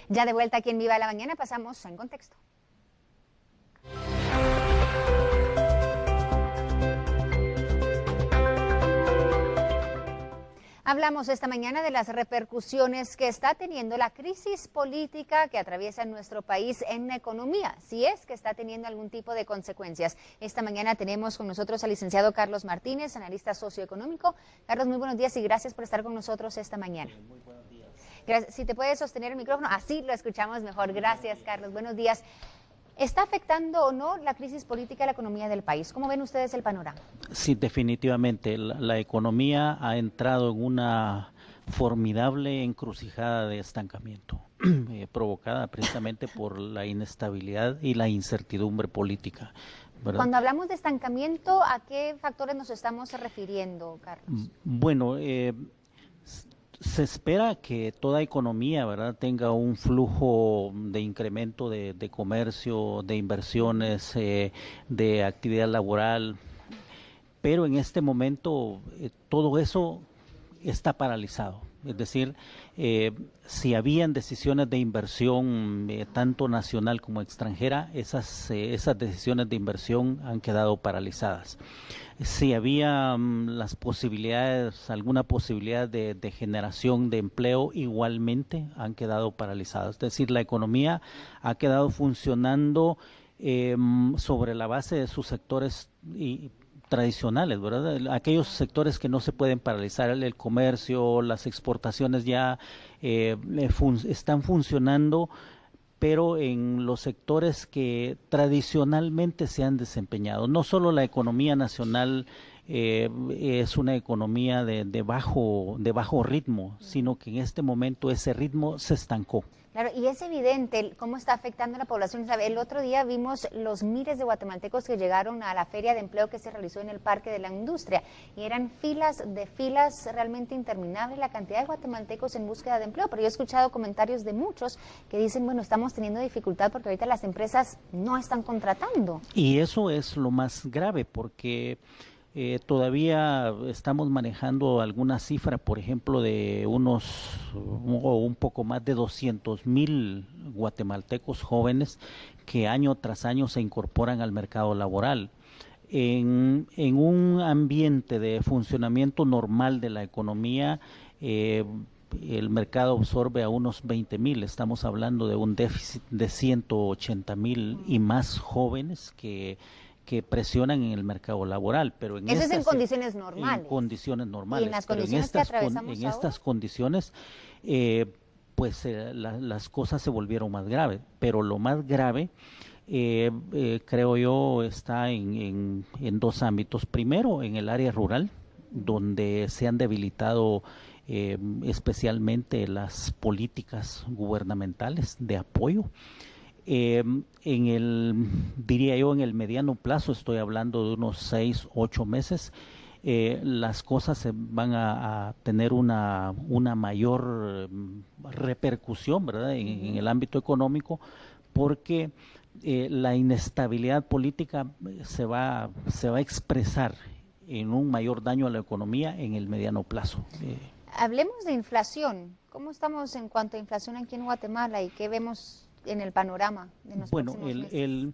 Ya de vuelta aquí en Viva la Mañana, pasamos en contexto. Hablamos esta mañana de las repercusiones que está teniendo la crisis política que atraviesa nuestro país en la economía, si es que está teniendo algún tipo de consecuencias. Esta mañana tenemos con nosotros al licenciado Carlos Martínez, analista socioeconómico. Carlos, muy buenos días y gracias por estar con nosotros esta mañana. Muy buenos días. Gracias. Si te puedes sostener el micrófono, así lo escuchamos mejor. Gracias, Carlos. Buenos días. ¿Está afectando o no la crisis política a la economía del país? ¿Cómo ven ustedes el panorama? Sí, definitivamente. La economía ha entrado en una formidable encrucijada de estancamiento, provocada precisamente por la inestabilidad y la incertidumbre política, ¿verdad? Cuando hablamos de estancamiento, ¿a qué factores nos estamos refiriendo, Carlos? Bueno, se espera que toda economía, ¿verdad?, tenga un flujo de incremento de comercio, de inversiones, de actividad laboral, pero en este momento todo eso está paralizado. Es decir, si habían decisiones de inversión tanto nacional como extranjera, esas decisiones de inversión han quedado paralizadas. Si había las posibilidades, alguna posibilidad de generación de empleo, igualmente han quedado paralizadas. Es decir, la economía ha quedado funcionando sobre la base de sus sectores tradicionales, ¿verdad? Aquellos sectores que no se pueden paralizar, el comercio, las exportaciones ya están funcionando, pero en los sectores que tradicionalmente se han desempeñado. No solo la economía nacional es una economía de bajo ritmo, sino que en este momento ese ritmo se estancó. Claro, y es evidente cómo está afectando a la población. El otro día vimos los miles de guatemaltecos que llegaron a la feria de empleo que se realizó en el Parque de la Industria y eran filas realmente interminables, la cantidad de guatemaltecos en búsqueda de empleo. Pero yo he escuchado comentarios de muchos que dicen, bueno, estamos teniendo dificultad porque ahorita las empresas no están contratando. Y eso es lo más grave porque todavía estamos manejando alguna cifra, por ejemplo, de un poco más de 200,000 guatemaltecos jóvenes que año tras año se incorporan al mercado laboral. En un ambiente de funcionamiento normal de la economía, el mercado absorbe a unos 20,000. Estamos hablando de un déficit de 180,000 y más jóvenes que presionan en el mercado laboral, pero eso es en condiciones normales. En condiciones normales. Y en las condiciones que atravesamos en estas condiciones, las cosas se volvieron más graves. Pero lo más grave, creo yo, está en dos ámbitos. Primero, en el área rural, donde se han debilitado especialmente las políticas gubernamentales de apoyo. Diría yo, en el mediano plazo, estoy hablando de unos 6, 8 meses, las cosas se van a tener una mayor repercusión, ¿verdad?, en el ámbito económico, porque la inestabilidad política se va a expresar en un mayor daño a la economía en el mediano plazo. Hablemos de inflación. ¿Cómo estamos en cuanto a inflación aquí en Guatemala y qué vemos en el panorama de los próximos meses?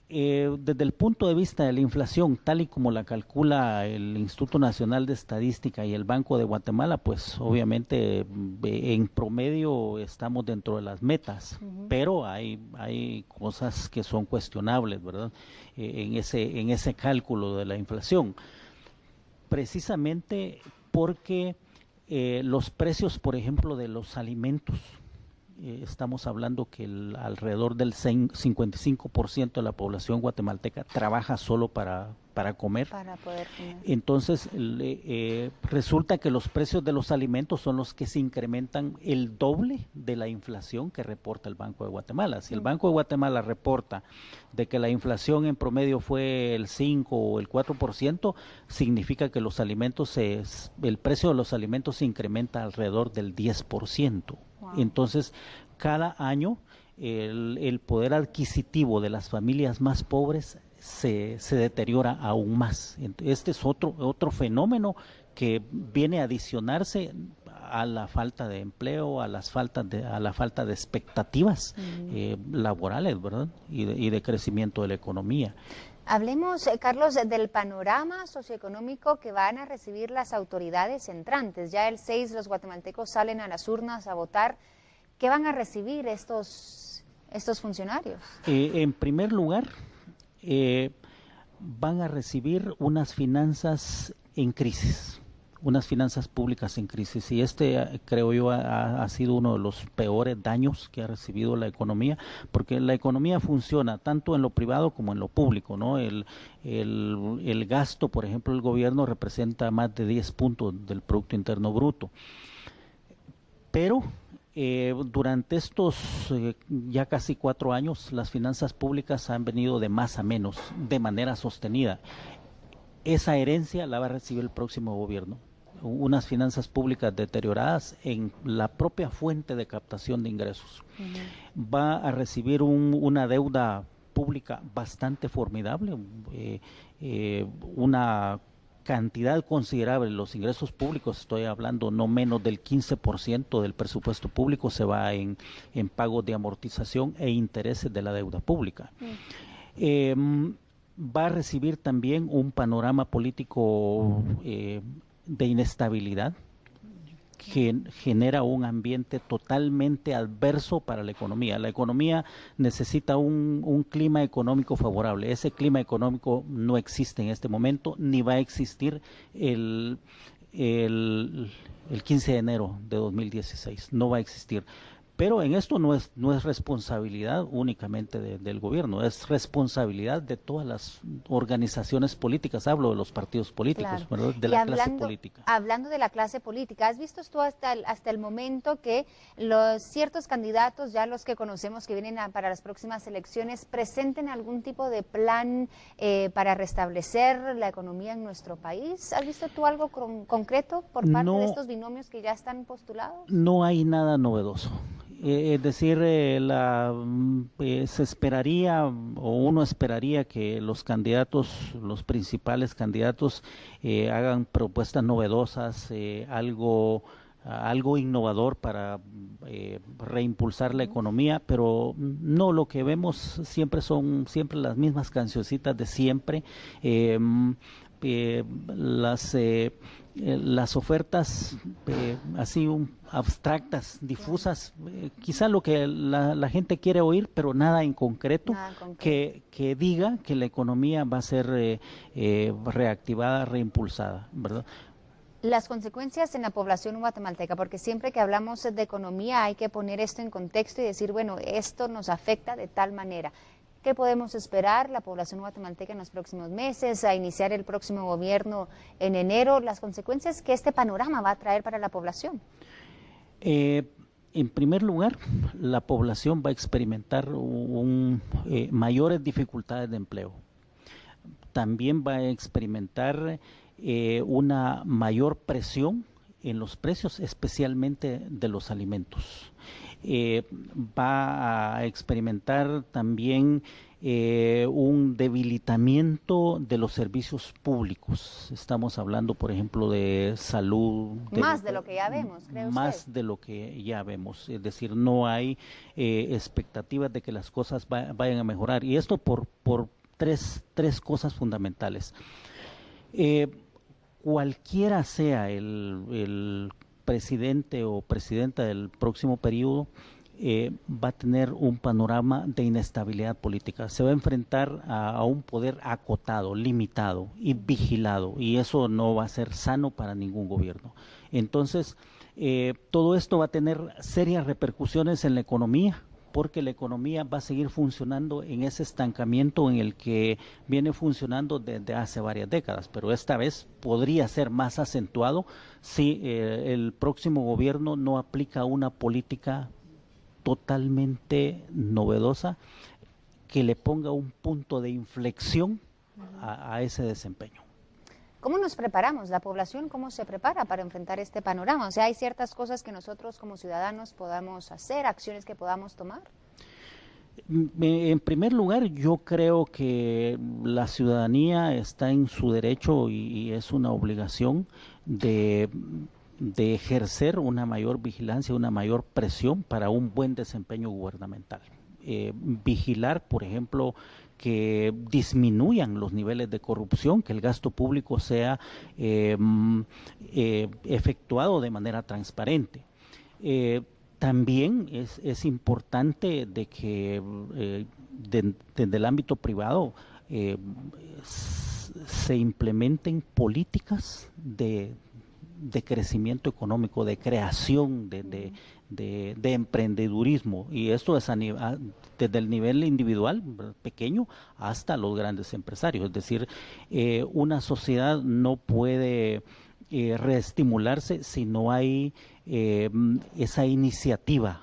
Desde el punto de vista de la inflación, tal y como la calcula el Instituto Nacional de Estadística y el Banco de Guatemala, pues obviamente en promedio estamos dentro de las metas, pero hay cosas que son cuestionables, ¿verdad?, en ese cálculo de la inflación, precisamente porque los precios, por ejemplo, de los alimentos, estamos hablando que alrededor del 55% de la población guatemalteca trabaja solo para comer. Para poder comer. Entonces, resulta que los precios de los alimentos son los que se incrementan el doble de la inflación que reporta el Banco de Guatemala. Si el Banco de Guatemala reporta de que la inflación en promedio fue el 5 o el 4%, significa que los alimentos el precio de los alimentos se incrementa alrededor del 10%. Wow. Entonces, cada año el poder adquisitivo de las familias más pobres se deteriora aún más. Este es otro fenómeno que viene a adicionarse a la falta de empleo, a la falta de expectativas laborales, ¿verdad? Y de crecimiento de la economía. Hablemos, Carlos, del panorama socioeconómico que van a recibir las autoridades entrantes. Ya el 6 los guatemaltecos salen a las urnas a votar. ¿Qué van a recibir estos funcionarios? En primer lugar, van a recibir unas finanzas en crisis, unas finanzas públicas en crisis, y creo yo ha sido uno de los peores daños que ha recibido la economía, porque la economía funciona tanto en lo privado como en lo público, ¿no? El gasto, por ejemplo, del gobierno representa más de 10 puntos del Producto Interno Bruto, pero durante estos ya casi 4 años, las finanzas públicas han venido de más a menos, de manera sostenida. Esa herencia la va a recibir el próximo gobierno. Unas finanzas públicas deterioradas en la propia fuente de captación de ingresos. Va a recibir una deuda pública bastante formidable, una cantidad considerable. Los ingresos públicos, estoy hablando no menos del 15% del presupuesto público se va en pagos de amortización e intereses de la deuda pública. Va a recibir también un panorama político de inestabilidad que genera un ambiente totalmente adverso para la economía. La economía necesita un clima económico favorable. Ese clima económico no existe en este momento, ni va a existir el 15 de enero de 2016. No va a existir. Pero en esto no es responsabilidad únicamente del gobierno, es responsabilidad de todas las organizaciones políticas, hablo de los partidos políticos, claro, ¿verdad? De la clase política. Hablando de la clase política, ¿has visto tú hasta el momento que ciertos candidatos, ya los que conocemos que vienen para las próximas elecciones, presenten algún tipo de plan para restablecer la economía en nuestro país? ¿Has visto tú algo concreto por parte de estos binomios que ya están postulados? No hay nada novedoso. Es decir, se esperaría o uno esperaría que los candidatos, los principales candidatos, hagan propuestas novedosas, algo innovador para reimpulsar la economía, pero no, lo que vemos son siempre las mismas cancioncitas de siempre. Las ofertas así abstractas, difusas, quizá lo que la gente quiere oír, pero nada en concreto, que diga que la economía va a ser reactivada, reimpulsada, ¿verdad? Las consecuencias en la población guatemalteca, porque siempre que hablamos de economía hay que poner esto en contexto y decir, bueno, esto nos afecta de tal manera. ¿Qué podemos esperar la población guatemalteca en los próximos meses, a iniciar el próximo gobierno en enero? Las consecuencias que este panorama va a traer para la población. En primer lugar, la población va a experimentar mayores dificultades de empleo. También va a experimentar una mayor presión en los precios, especialmente de los alimentos. Va a experimentar también un debilitamiento de los servicios públicos. Estamos hablando, por ejemplo, de salud. Más de lo que ya vemos, creo usted. Más de lo que ya vemos. Es decir, no hay expectativas de que las cosas vayan a mejorar. Y esto por tres cosas fundamentales. Cualquiera sea el presidente o presidenta del próximo periodo, va a tener un panorama de inestabilidad política. Se va a enfrentar a un poder acotado, limitado y vigilado, y eso no va a ser sano para ningún gobierno. Entonces, todo esto va a tener serias repercusiones en la economía, porque la economía va a seguir funcionando en ese estancamiento en el que viene funcionando desde hace varias décadas, pero esta vez podría ser más acentuado si el próximo gobierno no aplica una política totalmente novedosa que le ponga un punto de inflexión a ese desempeño. ¿Cómo nos preparamos? ¿La población cómo se prepara para enfrentar este panorama? O sea, ¿hay ciertas cosas que nosotros como ciudadanos podamos hacer, acciones que podamos tomar? En primer lugar, yo creo que la ciudadanía está en su derecho y es una obligación de de ejercer una mayor vigilancia, una mayor presión para un buen desempeño gubernamental. Vigilar, por ejemplo, que disminuyan los niveles de corrupción, que el gasto público sea efectuado de manera transparente. También es importante de que desde el ámbito privado se implementen políticas de crecimiento económico, de creación, de emprendedurismo, y esto es desde el nivel individual pequeño hasta los grandes empresarios. Es decir, una sociedad no puede reestimularse si no hay esa iniciativa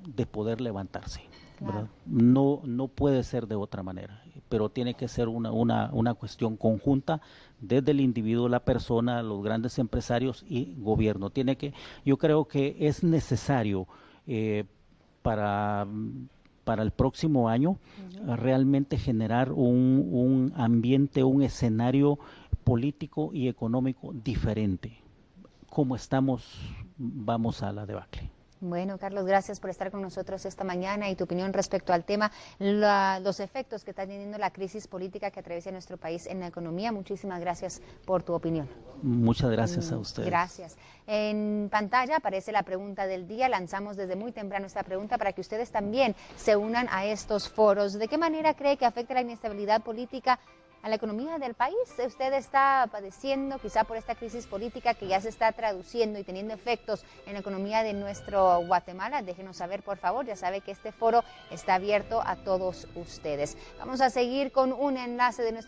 de poder levantarse. Claro. No puede ser de otra manera, pero tiene que ser una cuestión conjunta desde el individuo, la persona, los grandes empresarios y gobierno. Yo creo que es necesario para el próximo año realmente generar un ambiente, un escenario político y económico diferente. Como estamos, vamos a la debacle. Bueno, Carlos, gracias por estar con nosotros esta mañana y tu opinión respecto al tema, los efectos que está teniendo la crisis política que atraviesa nuestro país en la economía. Muchísimas gracias por tu opinión. Muchas gracias a ustedes. Gracias. En pantalla aparece la pregunta del día. Lanzamos desde muy temprano esta pregunta para que ustedes también se unan a estos foros. ¿De qué manera cree que afecta la inestabilidad política a la economía del país? Usted está padeciendo quizá por esta crisis política que ya se está traduciendo y teniendo efectos en la economía de nuestro Guatemala. Déjenos saber, por favor. Ya sabe que este foro está abierto a todos ustedes. Vamos a seguir con un enlace de nuestro